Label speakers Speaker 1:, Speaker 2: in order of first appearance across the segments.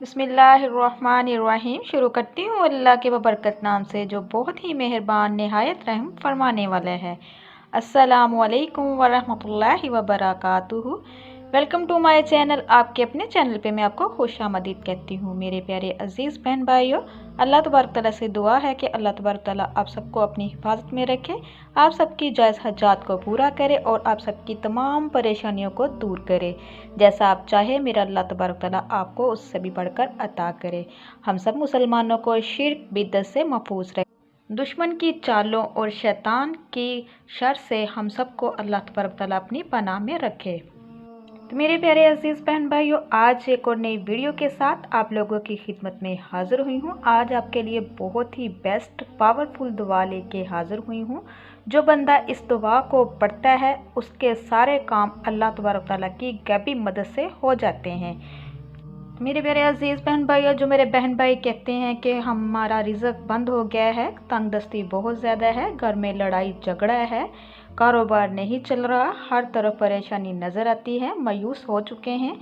Speaker 1: बिस्मिल्लाहिर्रहमानिर्रहीम। शुरू करती हूँ अल्लाह के बबरकत नाम से जो बहुत ही मेहरबान नहायत रहम फरमाने वाला है। अस्सलामु अलैकुम वरहमतुल्लाहि वबरकातुहू। Welcome to my channel. आपके अपने चैनल पे मैं आपको खुशामदीद कहती हूँ। मेरे प्यारे अजीज़ बहन भाइयों, अल्लाह तबारक तआला से दुआ है कि अल्लाह तबारक तआला आप सबको अपनी हिफाजत में रखे, आप सबकी जायज़ हजात को पूरा करे और आप सबकी तमाम परेशानियों को दूर करे। जैसा आप चाहे मेरा अल्लाह तबारक तआला आपको उससे भी बढ़कर अता करे। हम सब मुसलमानों को शिर्क बिदअत से महफूज रखे, दुश्मन की चालों और शैतान की शर से हम सबको अल्लाह तबारक तआला अपनी पनाह में रखे। तो मेरे प्यारे अजीज़ बहन भाइयों, आज एक और नई वीडियो के साथ आप लोगों की खिदमत में हाज़िर हुई हूँ। आज आपके लिए बहुत ही बेस्ट पावरफुल दुआ लेके हाज़िर हुई हूँ। जो बंदा इस दुआ को पढ़ता है उसके सारे काम अल्लाह तबारक तआला की गैबी मदद से हो जाते हैं। मेरे प्यारे अजीज़ बहन भाइयों, जो मेरे बहन भाई कहते हैं कि हमारा रिज़्क बंद हो गया है, तंगदस्ती बहुत ज़्यादा है, घर में लड़ाई झगड़ा है, कारोबार नहीं चल रहा, हर तरफ परेशानी नज़र आती है, मायूस हो चुके हैं,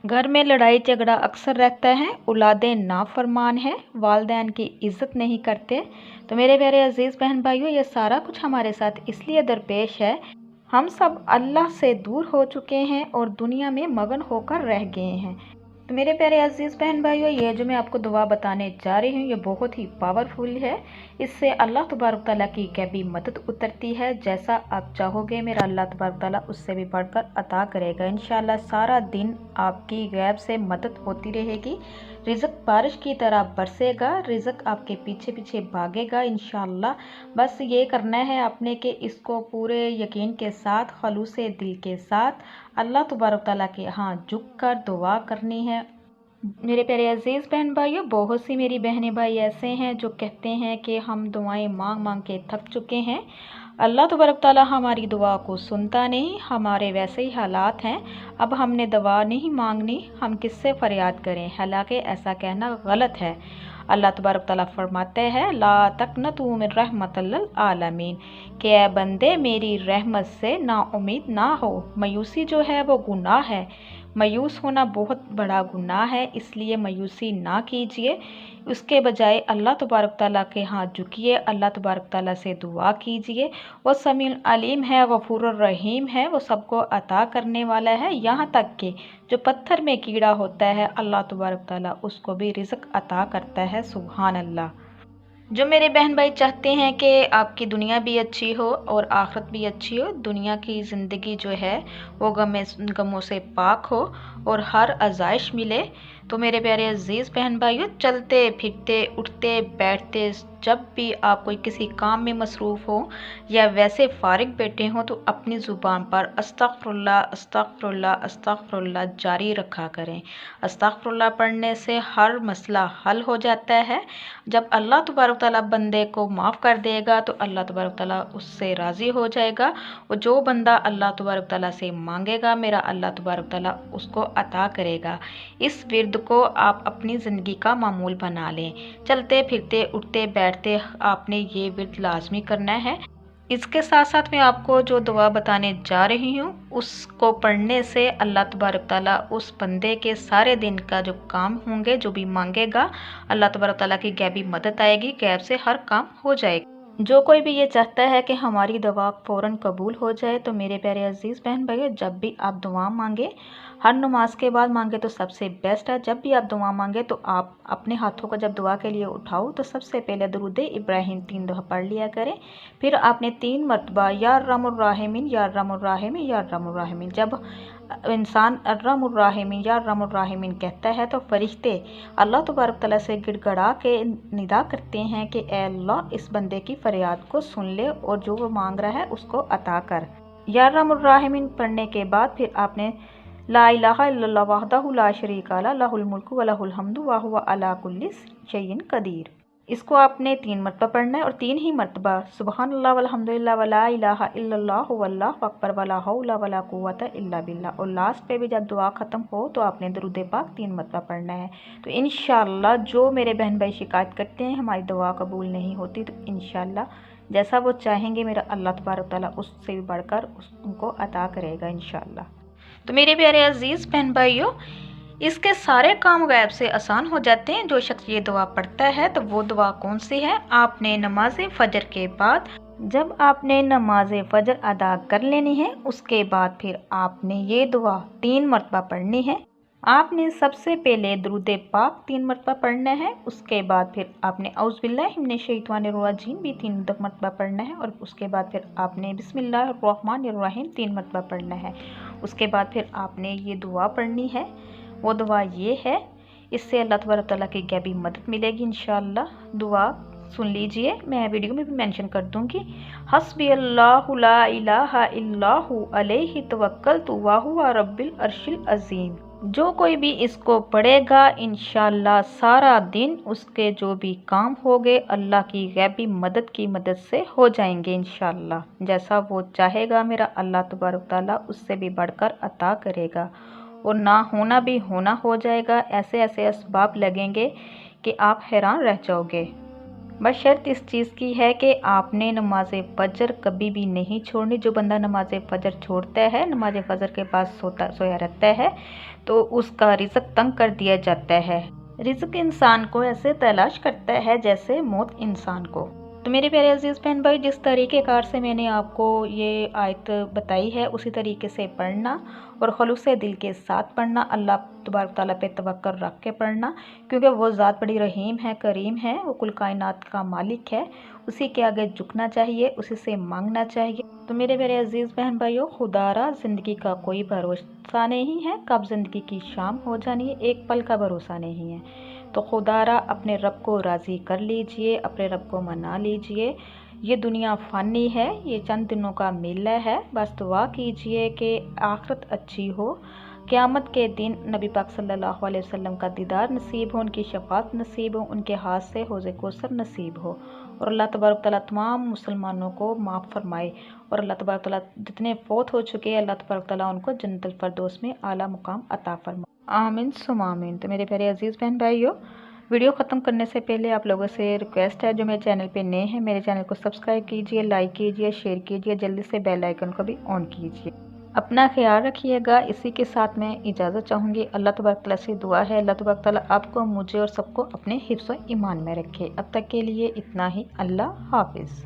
Speaker 1: घर में लड़ाई झगड़ा अक्सर रहता है, औलादें नाफरमान है, वालिदैन की इज़्ज़त नहीं करते। तो मेरे प्यारे अजीज़ बहन भाइयों, ये सारा कुछ हमारे साथ इसलिए दरपेश है, हम सब अल्लाह से दूर हो चुके हैं और दुनिया में मगन होकर रह गए हैं। तो मेरे प्यारे अजीज़ बहन भाइयों, ये जो मैं आपको दुआ बताने जा रही हूँ ये बहुत ही पावरफुल है। इससे अल्लाह तबारक तआला की गैबी मदद उतरती है। जैसा आप चाहोगे मेरा अल्लाह तबारक तआला उससे भी बढ़कर अता करेगा। इंशाअल्लाह सारा दिन आपकी गैब से मदद होती रहेगी। रिज़्क बारिश की तरह बरसेगा, रिज़्क आपके पीछे पीछे भागेगा इंशाअल्लाह। बस ये करना है आपने कि इसको पूरे यकीन के साथ, खलूसे दिल के साथ अल्लाह तबारक तआला के यहाँ झुक कर दुआ करनी है। मेरे प्यारे अजीज़ बहन भाइयों, बहुत सी मेरी बहनें भाई ऐसे हैं जो कहते हैं कि हम दुआएं मांग मांग के थक चुके हैं, अल्लाह तबारक तआला हमारी दुआ को सुनता नहीं, हमारे वैसे ही हालात हैं, अब हमने दुआ नहीं मांगनी, हम किससे फरियाद करें। हालांकि ऐसा कहना गलत है। अल्लाह तबारक तआला फरमाते हैं ला तक़नतू मिन रहमतिल आलमीन, कि ऐ बंदे मेरी रहमत से नाउम्मीद ना हो। मायूसी जो है वो गुनाह है, मायूस होना बहुत बड़ा गुनाह है, इसलिए मायूसी ना कीजिए। उसके बजाय अल्लाह तबारक तआला के हाथ झुकिए, अल्लाह तबारक तआला से दुआ कीजिए। वो समीउल अलीम है, गफूरुर रहीम है, वो सबको अता करने वाला है। यहाँ तक कि जो पत्थर में कीड़ा होता है अल्लाह तबारक तआला उसको भी रिज़्क अता करता है। सुभान अल्लाह। जो मेरे बहन भाई चाहते हैं कि आपकी दुनिया भी अच्छी हो और आखिरत भी अच्छी हो, दुनिया की ज़िंदगी जो है वो गमों से पाक हो और हर आज़ाइश मिले, तो मेरे प्यारे अजीज़ बहन भाइयों, चलते फिरते उठते बैठते जब भी आप कोई किसी काम में मसरूफ़ हो या वैसे फ़ारिग बैठे हों तो अपनी ज़ुबान पर अस्तग़फ़िरुल्लाह अस्तग़फ़िरुल्लाह अस्तग़फ़िरुल्लाह जारी रखा करें। अस्तग़फ़िरुल्लाह पढ़ने से हर मसला हल हो जाता है। जब अल्लाह तबारक तआला बंदे को माफ़ कर देगा तो अल्लाह तबारक तआला उससे राज़ी हो जाएगा और जो बंदा अल्लाह तबारक तआला से मांगेगा मेरा अल्लाह तबारक तआला उसको अता करेगा। इस विर्द को आप अपनी ज़िंदगी का मामूल बना लें। चलते फिरते उठते बैठते आपने ये विर्द लाजमी करना है। इसके साथ साथ मैं आपको जो दुआ बताने जा रही हूँ उसको पढ़ने से अल्लाह तबारक तआला उस बंदे के सारे दिन का जो काम होंगे, जो भी मांगेगा, अल्लाह तबारक तआला की गैबी मदद आएगी, गैब से हर काम हो जाएगा। जो कोई भी ये चाहता है कि हमारी दुआ फ़ौरन कबूल हो जाए तो मेरे प्यारे अजीज़ बहन भाइयों, जब भी आप दुआ मांगे, हर नमाज के बाद मांगे तो सबसे बेस्ट है। जब भी आप दुआ मांगे तो आप अपने हाथों को जब दुआ के लिए उठाओ तो सबसे पहले दुरूद इब्राहिम 3 दफ़ा पढ़ लिया करें। फिर आपने 3 मरतबा या अर्रहमुर राहिमीन या अर्रहमुर राहिमीन या अर्रहमुर राहिमीन, जब इंसान अर्रहमुर राहिमीन या अर्रहमुर राहिमीन कहता है तो फरिश्ते अल्लाह तबारक तआला से गिड़गड़ा के निदा करते हैं कि ए अल्लाह, इस बंदे की फरियाद को सुन ले और जो वो मांग रहा है उसको अता कर। या अर्रहमुर राहिमीन पढ़ने के बाद फिर आपने ला इलाहा इल्लल्लाह वहदहु ला शरीका लहु लहुल मुल्कु व लहुल हम्दु व हुवा अला कुल्लि शैइन कदीर। इसको आपने 3 मरतबा पढ़ना है और 3 ही मरतबा सुबहानल्लाह वल्हम्दुलिल्लाह वला इलाहा इल्लल्लाह वल्लाहु अकबर वला हौला वला कुव्वता इल्ला बिल्लाह। और लास्ट पे भी जब दुआ ख़त्म हो तो आपने दुरूद पाक 3 मरतबा पढ़ना है। तो इंशाअल्लाह जो मेरे बहन भाई शिकायत करते हैं हमारी दुआ कबूल नहीं होती, तो इंशाअल्लाह जैसा वो चाहेंगे मेरा अल्लाह तबारक तआला उससे भी बढ़कर उनको अता करेगा इंशाअल्लाह। तो मेरे प्यारे अजीज़ बहन भाइयों, इसके सारे काम गैब से आसान हो जाते हैं। जो शख्स ये दुआ पढ़ता है तो वो दुआ कौन सी है? आपने नमाज फजर के बाद, जब आपने नमाज फजर अदा कर लेनी है, उसके बाद फिर आपने ये दुआ 3 मरतबा पढ़नी है। आपने सबसे पहले दुरूद पाक 3 मरतबा पढ़ना है, उसके बाद फिर आपने औज़ुबिल्लाहि मिनश्शैतानिर्रजीम भी 3 मरतबा पढ़ना है, और उसके बाद फिर आपने बिस्मिल्लाहिर्रहमानिर्रहीम 3 मरतबा पढ़ना है। उसके बाद फिर आपने ये दुआ पढ़नी है। वो दुआ ये है, इससे अल्लाह तबारक तआला की गैबी मदद मिलेगी इंशाअल्लाह। दुआ सुन लीजिए, मैं वीडियो में भी मेंशन कर दूंगी। हस्बी अल्लाहु ला इलाहा इल्लाहु अलैहि तवक्कलतु व हुवा रब्बिल अर्शिल अज़ीम। जो कोई भी इसको पढ़ेगा इंशाअल्लाह सारा दिन उसके जो भी काम होंगे अल्लाह की गैबी मदद की मदद से हो जाएंगे इंशाअल्लाह। जैसा वो चाहेगा मेरा अल्लाह तबारक तआला उससे भी बढ़कर अता करेगा, और ना होना भी होना हो जाएगा। ऐसे ऐसे असबाब लगेंगे कि आप हैरान रह जाओगे। बस शर्त इस चीज़ की है कि आपने नमाज फजर कभी भी नहीं छोड़नी। जो बंदा नमाज फजर छोड़ता है, नमाज फजर के पास सोया रहता है, तो उसका रिज़्क तंग कर दिया जाता है। रिज़्क इंसान को ऐसे तलाश करता है जैसे मौत इंसान को। तो मेरे प्यारे अजीज़ बहन भाई, जिस तरीके कार से मैंने आपको ये आयत बताई है उसी तरीके से पढ़ना और खुलूस दिल के साथ पढ़ना, अल्लाह तबारक तआला पे तवक्कुल रख के पढ़ना, क्योंकि वो ज़ात बड़ी रहीम है, करीम है, वो कुल कायनात का मालिक है। उसी के आगे झुकना चाहिए, उसी से मांगना चाहिए। तो मेरे प्यारे अजीज़ बहन भाइयों, खुदारा ज़िंदगी का कोई भरोसा नहीं है, कब ज़िंदगी की शाम हो जानी है एक पल का भरोसा नहीं है। तो खुदारा अपने रब को राज़ी कर लीजिए, अपने रब को मना लीजिए। ये दुनिया फ़ानी है, ये चंद दिनों का मेला है। बस दुआ कीजिए कि आखिरत अच्छी हो, क़यामत के दिन नबी पाक सल्लल्लाहु अलैहि वसल्लम का दीदार नसीब हो, उनकी शफ़ाअत नसीब हो, उनके हाथ से हौज़ कौसर नसीब हो, और अल्लाह तबारक तआला तमाम मुसलमानों को माफ़ फरमाए। और अल्लाह तबारक तआला जितने फ़ौत हो चुके हैं अल्लाह तबारक तआला उनको जन्नतुल फ़िरदौस में आला मुकाम अता फरमाए। आमीन सुम आमीन। तो मेरे प्यारे अजीज़ बहन भाइयों, वीडियो ख़त्म करने से पहले आप लोगों से रिक्वेस्ट है, जो मेरे चैनल पे नए हैं मेरे चैनल को सब्सक्राइब कीजिए, लाइक कीजिए, शेयर कीजिए, जल्दी से बेल आइकन को भी ऑन कीजिए। अपना ख्याल रखिएगा। इसी के साथ मैं इजाज़त चाहूँगी। अल्लाह तबारक तआला से दुआ है अल्लाह तबारक तआला आपको, मुझे और सबको अपने हिफ्ज़ व ईमान में रखे। अब तक के लिए इतना ही। अल्लाह हाफिज़।